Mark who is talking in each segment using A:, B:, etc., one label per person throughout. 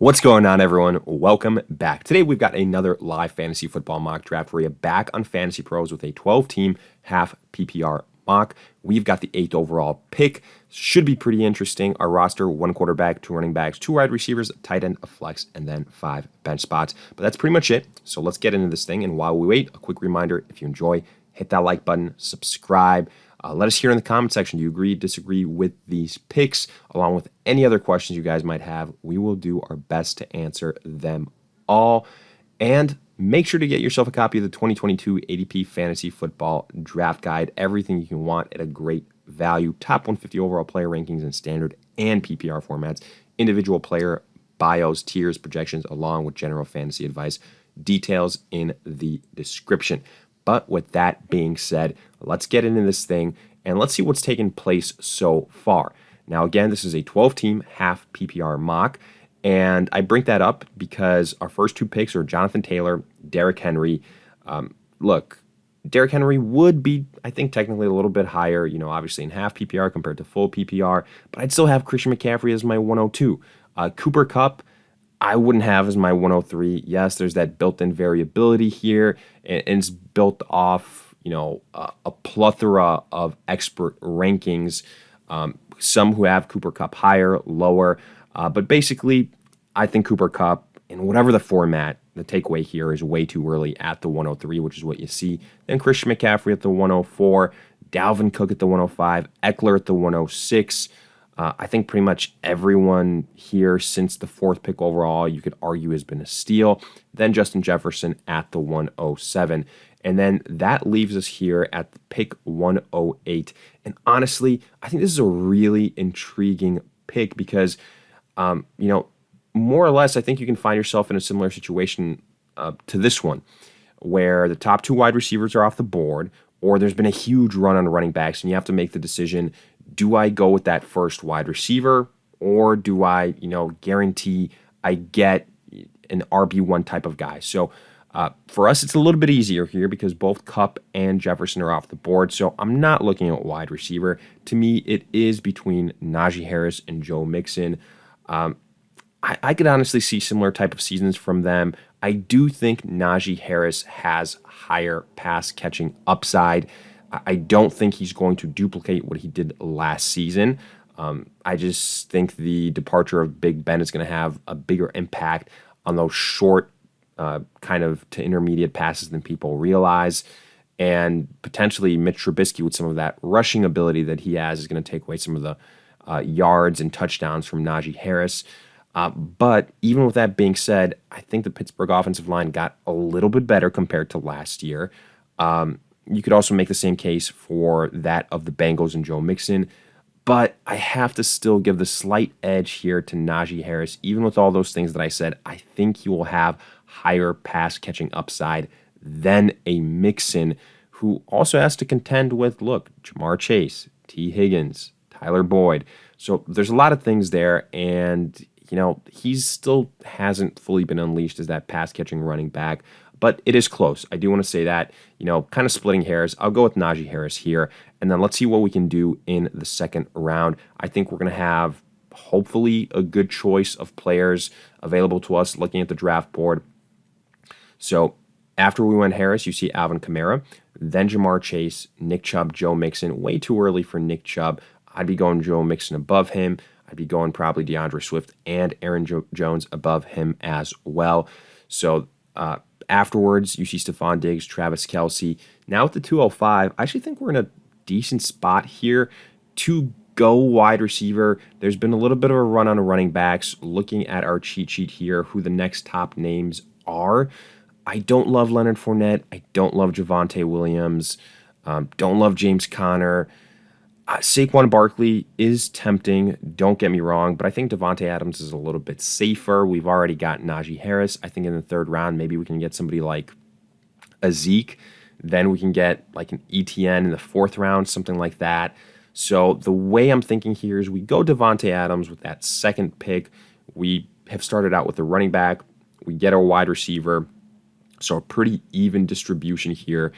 A: What's going on, everyone? Welcome back. Today, we've got another live fantasy football mock draft where you're back on FantasyPros with a 12-team half PPR mock. We've got the 8th overall pick. Should be pretty interesting. Our roster, 1 quarterback, 2 running backs, 2 wide receivers, a tight end, a flex, and then 5 bench spots. But that's pretty much it. So let's get into this thing. And while we wait, a quick reminder, if you enjoy, hit that like button, subscribe. Let us hear in the comment section, do you agree, disagree with these picks, along with any other questions you guys might have. We will do our best to answer them all. And make sure to get yourself a copy of the 2022 ADP Fantasy Football Draft Guide. Everything you can want at a great value. Top 150 overall player rankings in standard and PPR formats. Individual player bios, tiers, projections, along with general fantasy advice. Details in the description. But with that being said, let's get into this thing and let's see what's taken place so far. Now, again, this is a 12-team half PPR mock, and I bring that up because our first 2 picks are Jonathan Taylor, Derrick Henry. Look, Derrick Henry would be, I think, technically a little bit higher, obviously in half PPR compared to full PPR, but I'd still have Christian McCaffrey as my 102. Cooper Kupp, I wouldn't have as my 103. Yes, there's that built-in variability here, and it's built off, a plethora of expert rankings. Some who have Cooper Kupp higher, lower, but basically, I think Cooper Kupp, in whatever the format, the takeaway here is way too early at the 103, which is what you see. Then Christian McCaffrey at the 104, Dalvin Cook at the 105, Eckler at the 106. I think pretty much everyone here since the 4th pick overall, you could argue, has been a steal. Then Justin Jefferson at the 107. And then that leaves us here at the pick 108. And honestly, I think this is a really intriguing pick because, more or less, I think you can find yourself in a similar situation to this one, where the top 2 wide receivers are off the board, or there's been a huge run on running backs, and you have to make the decision, do I go with that first wide receiver, or do I, guarantee I get an RB1 type of guy? So for us, it's a little bit easier here because both Kupp and Jefferson are off the board. So I'm not looking at wide receiver. To me, it is between Najee Harris and Joe Mixon. I could honestly see similar type of seasons from them. I do think Najee Harris has higher pass catching upside. I don't think he's going to duplicate what he did last season. I just think the departure of Big Ben is going to have a bigger impact on those short kind of to intermediate passes than people realize. And potentially Mitch Trubisky, with some of that rushing ability that he has, is going to take away some of the yards and touchdowns from Najee Harris. But even with that being said, I think the Pittsburgh offensive line got a little bit better compared to last year. You could also make the same case for that of the Bengals and Joe Mixon. But I have to still give the slight edge here to Najee Harris. Even with all those things that I said, I think he will have higher pass catching upside than a Mixon, who also has to contend with, Jamar Chase, T. Higgins, Tyler Boyd. So there's a lot of things there, and he still hasn't fully been unleashed as that pass-catching running back, but it is close. I do want to say that, kind of splitting hairs. I'll go with Najee Harris here, and then let's see what we can do in the 2nd round. I think we're going to have, hopefully, a good choice of players available to us looking at the draft board. So after we went Harris, you see Alvin Kamara, then Jamar Chase, Nick Chubb, Joe Mixon. Way too early for Nick Chubb. I'd be going Joe Mixon above him. I'd be going probably DeAndre Swift and Aaron Jones above him as well. So afterwards, you see Stephon Diggs, Travis Kelce. Now at the 205, I actually think we're in a decent spot here to go wide receiver. There's been a little bit of a run on running backs. Looking at our cheat sheet here, who the next top names are. I don't love Leonard Fournette. I don't love Javonte Williams. Don't love James Conner. Saquon Barkley is tempting, don't get me wrong, but I think Devontae Adams is a little bit safer. We've already got Najee Harris. I think in the 3rd round, maybe we can get somebody like a Zeke. Then we can get like an ETN in the 4th round, something like that. So the way I'm thinking here is we go Devontae Adams with that 2nd pick. We have started out with a running back. We get our wide receiver. So a pretty even distribution here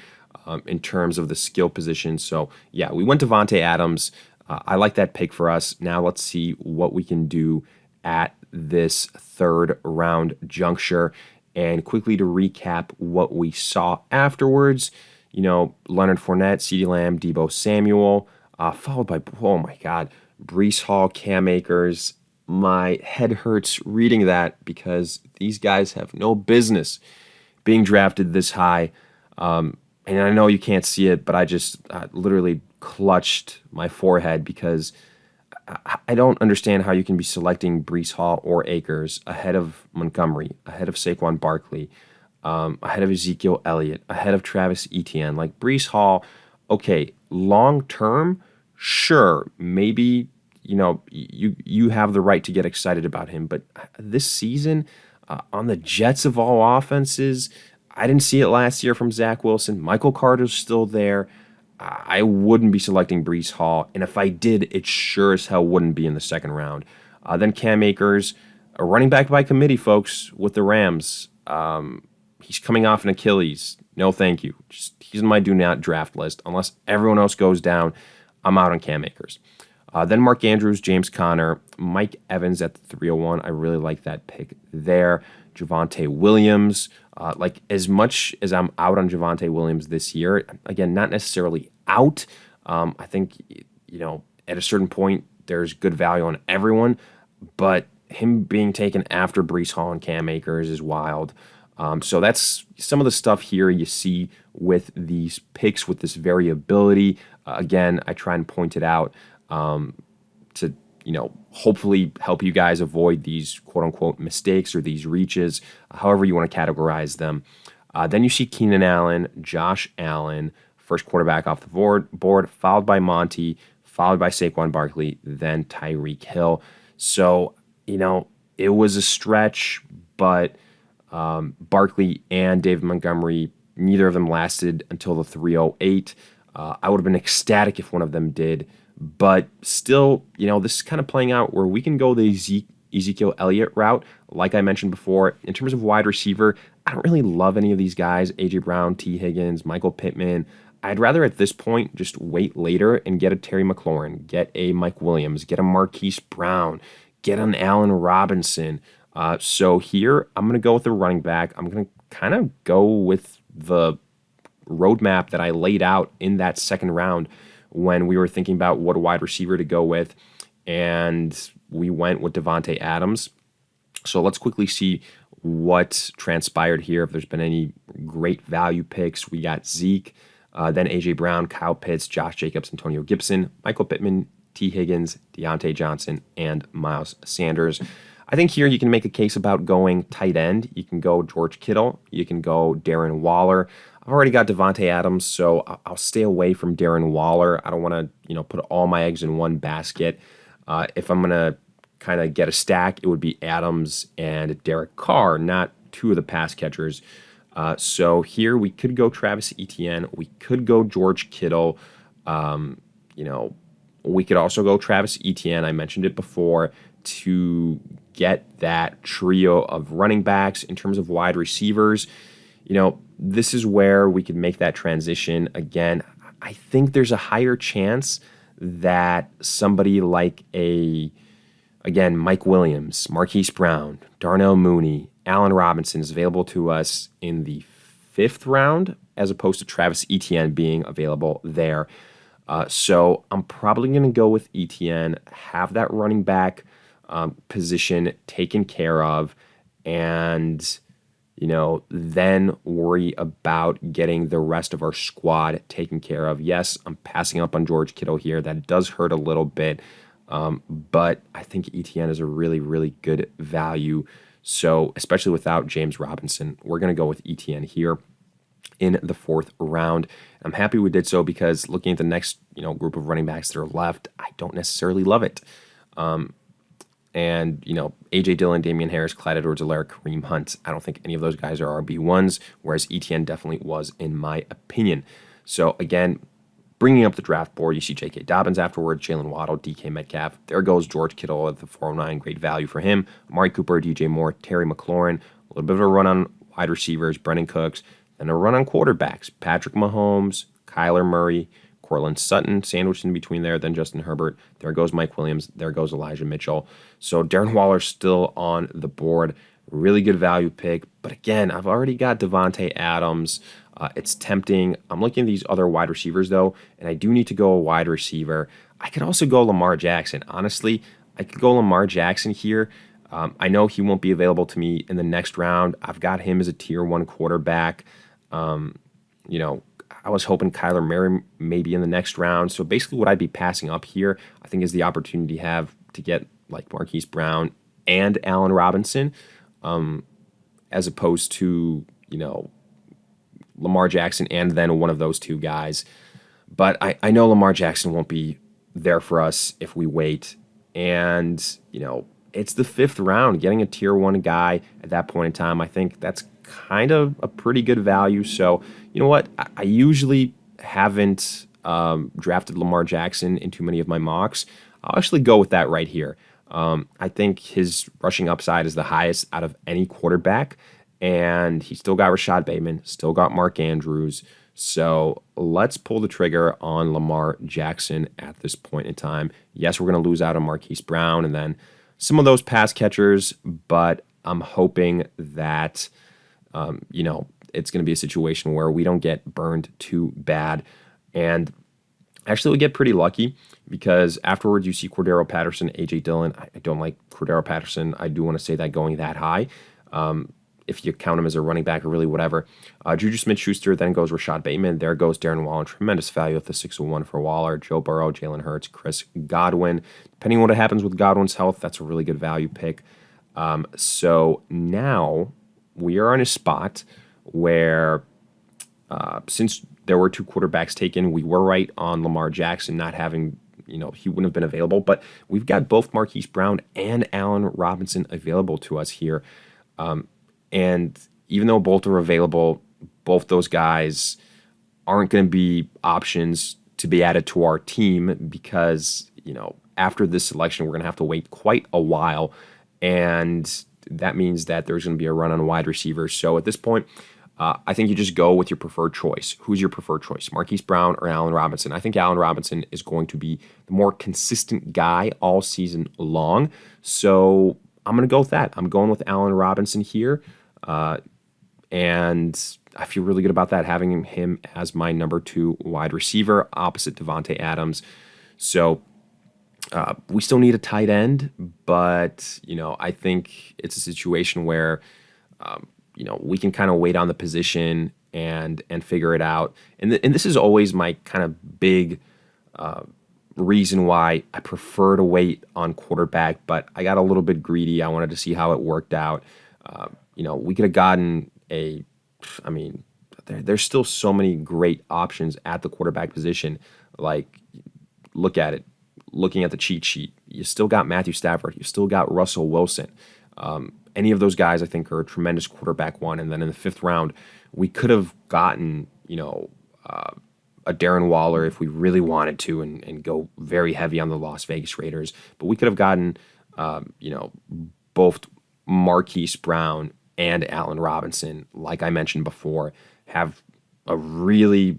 A: in terms of the skill position. So yeah, we went Devontae Adams. I like that pick for us. Now let's see what we can do at this third round juncture. And quickly to recap what we saw afterwards, Leonard Fournette, CeeDee Lamb, Deebo Samuel, followed by, oh my God, Breece Hall, Cam Akers. My head hurts reading that because these guys have no business being drafted this high. And I know you can't see it, but I just literally clutched my forehead because I don't understand how you can be selecting Breece Hall or Akers ahead of Montgomery, ahead of Saquon Barkley, ahead of Ezekiel Elliott, ahead of Travis Etienne. Like Breece Hall, okay, long term, sure, maybe you have the right to get excited about him, but this season on the Jets of all offenses, I didn't see it last year from Zach Wilson. Michael Carter's still there. I wouldn't be selecting Breece Hall, and if I did, it sure as hell wouldn't be in the second round. Then Cam Akers, a running back by committee, folks, with the Rams. He's coming off an Achilles. No, thank you. He's in my do not draft list. Unless everyone else goes down, I'm out on Cam Akers. Then Mark Andrews, James Conner, Mike Evans at the 301. I really like that pick there. Javonte Williams. As much as I'm out on Javonte Williams this year, again, not necessarily out. I think, at a certain point, there's good value on everyone, but him being taken after Breece Hall and Cam Akers is wild. So that's some of the stuff here you see with these picks, with this variability. Again, I try and point it out to hopefully help you guys avoid these quote-unquote mistakes or these reaches, however you want to categorize them. Then you see Keenan Allen, Josh Allen, first quarterback off the board, followed by Monty, followed by Saquon Barkley, then Tyreek Hill. So, it was a stretch, but Barkley and David Montgomery, neither of them lasted until the 308. I would have been ecstatic if one of them did. But still, this is kind of playing out where we can go the Ezekiel Elliott route. Like I mentioned before, in terms of wide receiver, I don't really love any of these guys. A.J. Brown, T. Higgins, Michael Pittman. I'd rather at this point just wait later and get a Terry McLaurin, get a Mike Williams, get a Marquise Brown, get an Allen Robinson. So here, I'm going to go with the running back. I'm going to kind of go with the roadmap that I laid out in that second round when we were thinking about what wide receiver to go with, and we went with Devontae Adams. So let's quickly see what transpired here, if there's been any great value picks. We got Zeke, then A.J. Brown, Kyle Pitts, Josh Jacobs, Antonio Gibson, Michael Pittman, T. Higgins, Deontay Johnson, and Miles Sanders. I think here you can make a case about going tight end. You can go George Kittle. You can go Darren Waller. I've already got Devontae Adams, so I'll stay away from Darren Waller. I don't want to, put all my eggs in one basket. If I'm going to kind of get a stack, it would be Adams and Derek Carr, not two of the pass catchers. So here we could go Travis Etienne. We could go George Kittle. We could also go Travis Etienne. I mentioned it before, to get that trio of running backs. In terms of wide receivers, this is where we could make that transition. Again, I think there's a higher chance that somebody like Mike Williams, Marquise Brown, Darnell Mooney, Allen Robinson is available to us in the 5th round as opposed to Travis Etienne being available there. So I'm probably going to go with Etienne, have that running back position taken care of, and then worry about getting the rest of our squad taken care of. Yes, I'm passing up on George Kittle here. That does hurt a little bit, but I think Etienne is a really, really good value. So especially without James Robinson, we're going to go with Etienne here in the 4th round. I'm happy we did so because looking at the next group of running backs that are left, I don't necessarily love it. And, A.J. Dillon, Damian Harris, Clyde Edwards-Helaire, Kareem Hunt. I don't think any of those guys are RB1s, whereas Etienne definitely was, in my opinion. So, again, bringing up the draft board, you see J.K. Dobbins afterward, Jalen Waddle, D.K. Metcalf. There goes George Kittle at the 409. Great value for him. Amari Cooper, D.J. Moore, Terry McLaurin. A little bit of a run on wide receivers, Brennan Cooks. Then a run on quarterbacks, Patrick Mahomes, Kyler Murray, Cortland Sutton sandwiched in between there, then Justin Herbert. There goes Mike Williams. There goes Elijah Mitchell. So Darren Waller's still on the board. Really good value pick. But again, I've already got Devontae Adams. It's tempting. I'm looking at these other wide receivers, though, and I do need to go a wide receiver. I could also go Lamar Jackson. Honestly, I could go Lamar Jackson here. I know he won't be available to me in the next round. I've got him as a tier 1 quarterback. You know, I was hoping Kyler Murray maybe in the next round. So basically what I'd be passing up here, I think, is the opportunity to have to get like Marquise Brown and Allen Robinson, as opposed to, you know, Lamar Jackson and then one of those two guys. But I know Lamar Jackson won't be there for us if we wait. And, you know, it's the 5th round. Getting a tier 1 guy at that point in time, I think that's kind of a pretty good value. So, you know what? I usually haven't drafted Lamar Jackson in too many of my mocks. I'll actually go with that right here. I think his rushing upside is the highest out of any quarterback. And he still got Rashad Bateman, still got Mark Andrews. So let's pull the trigger on Lamar Jackson at this point in time. Yes, we're going to lose out on Marquise Brown and then some of those pass catchers, but I'm hoping that, you know, it's going to be a situation where we don't get burned too bad. And actually, we get pretty lucky because afterwards you see Cordero Patterson, A.J. Dillon. I don't like Cordero Patterson. I do want to say that going that high. If you count him as a running back or really whatever. Juju Smith-Schuster, then goes Rashad Bateman. There goes Darren Waller. Tremendous value at the 601 for Waller. Joe Burrow, Jalen Hurts, Chris Godwin. Depending on what happens with Godwin's health, that's a really good value pick. So now we are in a spot where since there were 2 quarterbacks taken, we were right on Lamar Jackson not having, you know, he wouldn't have been available. But we've got both Marquise Brown and Allen Robinson available to us here. And even though both are available, both those guys aren't going to be options to be added to our team because, you know, after this selection, we're going to have to wait quite a while. And that means that there's going to be a run on wide receivers. So at this point, I think you just go with your preferred choice. Who's your preferred choice? Marquise Brown or Allen Robinson? I think Allen Robinson is going to be the more consistent guy all season long. So I'm going to go with that. I'm going with Allen Robinson here. And I feel really good about that, having him as my number 2 wide receiver opposite Devontae Adams. So we still need a tight end, but, you know, I think it's a situation where, you know, we can kind of wait on the position and figure it out. And this is always my kind of big reason why I prefer to wait on quarterback, but I got a little bit greedy. I wanted to see how it worked out. You know, we could have gotten there's still so many great options at the quarterback position. Like, look at it. Looking at the cheat sheet, you still got Matthew Stafford. You still got Russell Wilson. Any of those guys, I think, are a tremendous quarterback one. And then in the 5th round, we could have gotten, you know, a Darren Waller if we really wanted to and go very heavy on the Las Vegas Raiders. But we could have gotten, you know, both Marquise Brown and Allen Robinson, like I mentioned before, have a really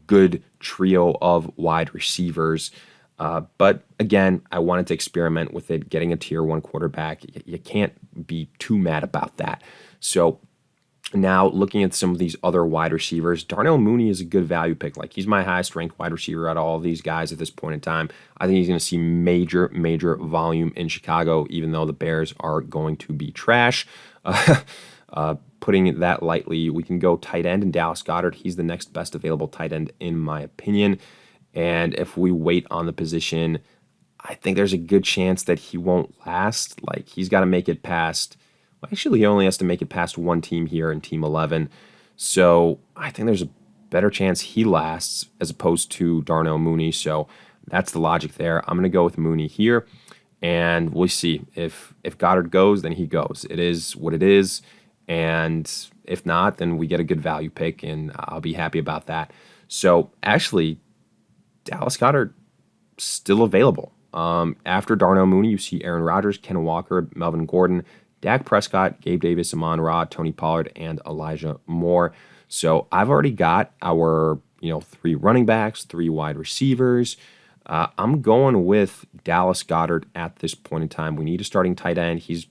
A: good trio of wide receivers. But again, I wanted to experiment with it, getting a tier 1 quarterback. You can't be too mad about that. So now looking at some of these other wide receivers, Darnell Mooney is a good value pick. Like, he's my highest ranked wide receiver out of all of these guys at this point in time. I think he's going to see major volume in Chicago, even though the Bears are going to be trash. Putting it that lightly, we can go tight end in Dallas Goedert. He's the next best available tight end in my opinion. And if we wait on the position, I think there's a good chance that he won't last. Like, he's got to make it past, well, actually, he only has to make it past one team here in Team 11. So I think there's a better chance he lasts as opposed to Darnell Mooney. So that's the logic there. I'm going to go with Mooney here, and we'll see. If Goddard goes, then he goes. It is what it is. And if not, then we get a good value pick, and I'll be happy about that. So actually, Dallas Goedert still available. After Darnell Mooney, you see Aaron Rodgers, Ken Walker, Melvin Gordon, Dak Prescott, Gabe Davis, Amon-Ra, Tony Pollard, and Elijah Moore. So I've already got our 3 running backs, 3 wide receivers. I'm going with Dallas Goedert at this point in time. We need a starting tight end. He's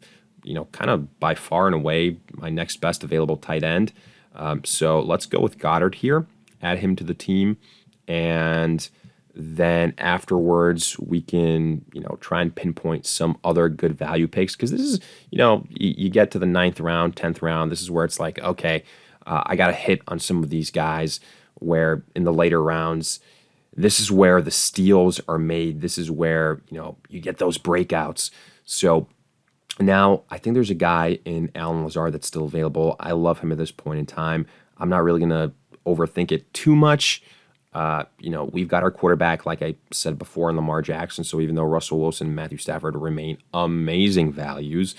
A: kind of by far and away my next best available tight end. So let's go with Goddard here, add him to the team, and then afterwards we can try and pinpoint some other good value picks, because this is you get to the 9th round, 10th round, this is where it's like, okay, I got to hit on some of these guys, where in the later rounds this is where the steals are made, this is where you get those breakouts. So now, I think there's a guy in Allen Lazard that's still available. I love him at this point in time. I'm not really going to overthink it too much. We've got our quarterback, like I said before, in Lamar Jackson. So even though Russell Wilson and Matthew Stafford remain amazing values,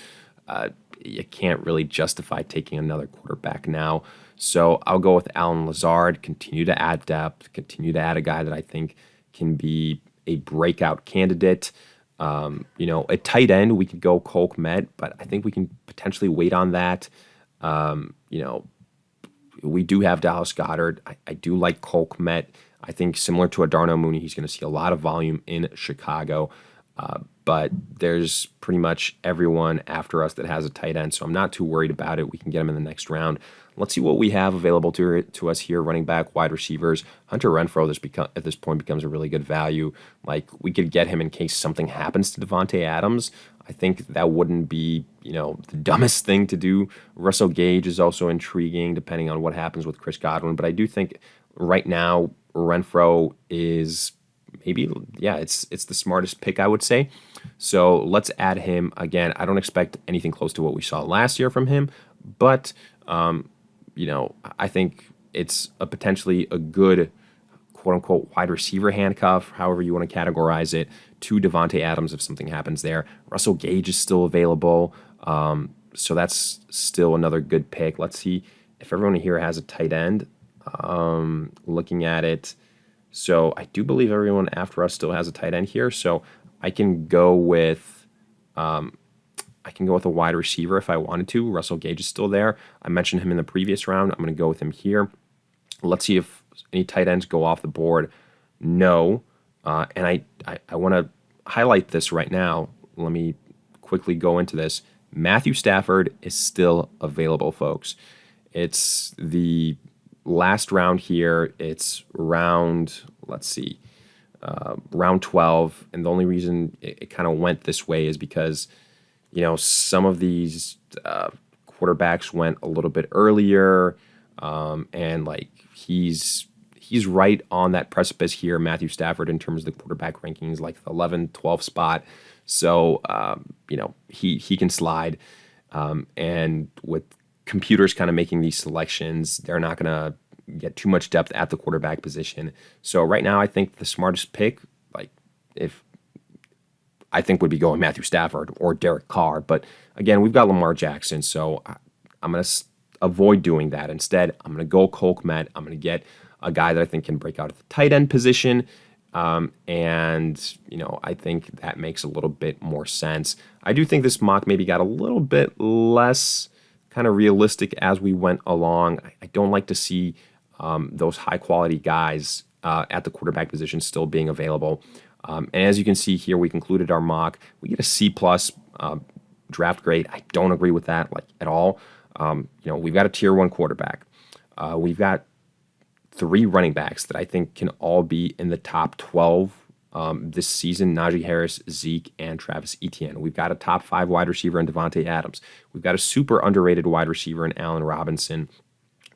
A: you can't really justify taking another quarterback now. So I'll go with Allen Lazard, continue to add depth, continue to add a guy that I think can be a breakout candidate. A tight end, we could go Cole Kmet, but I think we can potentially wait on that. We do have Dallas Goedert. I do like Cole Kmet. I think similar to a Darnell Mooney, he's going to see a lot of volume in Chicago. But there's pretty much everyone after us that has a tight end, so I'm not too worried about it. We can get him in the next round. Let's see what we have available to us here. Running back, wide receivers. Hunter Renfrow at this point becomes a really good value. Like, we could get him in case something happens to Devontae Adams. I think that wouldn't be, the dumbest thing to do. Russell Gage is also intriguing, depending on what happens with Chris Godwin. But I do think right now Renfrow is maybe, it's the smartest pick, I would say. So let's add him again. I don't expect anything close to what we saw last year from him, but I think it's potentially a good quote-unquote wide receiver handcuff, however you want to categorize it, to Devontae Adams if something happens there. Russell Gage is still available, so that's still another good pick. Let's see if everyone here has a tight end. Looking at it, so I do believe everyone after us still has a tight end here, so I can go with a wide receiver if I wanted to. Russell Gage is still there. I mentioned him in the previous round. I'm going to go with him here. Let's see if any tight ends go off the board. No. And I want to highlight this right now. Let me quickly go into this. Matthew Stafford is still available, folks. It's the last round here. It's round 12. And the only reason it kind of went this way is because some of these quarterbacks went a little bit earlier, and he's right on that precipice here, Matthew Stafford, in terms of the quarterback rankings, like the 11, 12 spot. So he can slide, and with computers kind of making these selections, they're not going to get too much depth at the quarterback position. So right now, I think the smartest pick, would be going Matthew Stafford or Derek Carr. But again, we've got Lamar Jackson, so I'm going to avoid doing that. Instead, I'm going to go Cole Kmet. I'm going to get a guy that I think can break out at the tight end position. I think that makes a little bit more sense. I do think this mock maybe got a little bit less kind of realistic as we went along. I don't like to see those high-quality guys at the quarterback position still being available. And as you can see here, we concluded our mock. We get a C+ draft grade. I don't agree with that at all. We've got a tier 1 quarterback. We've got 3 running backs that I think can all be in the top 12 this season: Najee Harris, Zeke, and Travis Etienne. We've got a top 5 wide receiver in Devontae Adams. We've got a super underrated wide receiver in Allen Robinson,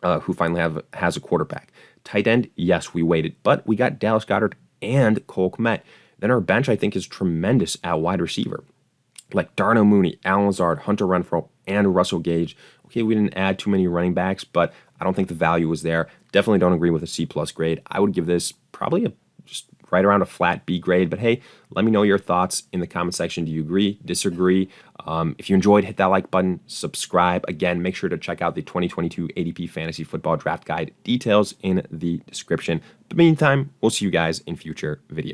A: who finally has a quarterback. Tight end, yes, we waited, but we got Dallas Goedert and Cole Kmet. Then our bench, I think, is tremendous at wide receiver. Like Darnell Mooney, Allen Lazard, Hunter Renfrow, and Russell Gage. Okay, we didn't add too many running backs, but I don't think the value was there. Definitely don't agree with a C+ grade. I would give this probably just right around a flat B grade. But hey, let me know your thoughts in the comment section. Do you agree, disagree? If you enjoyed, hit that like button, subscribe. Again, make sure to check out the 2022 ADP Fantasy Football Draft Guide. Details in the description. In the meantime, we'll see you guys in future videos.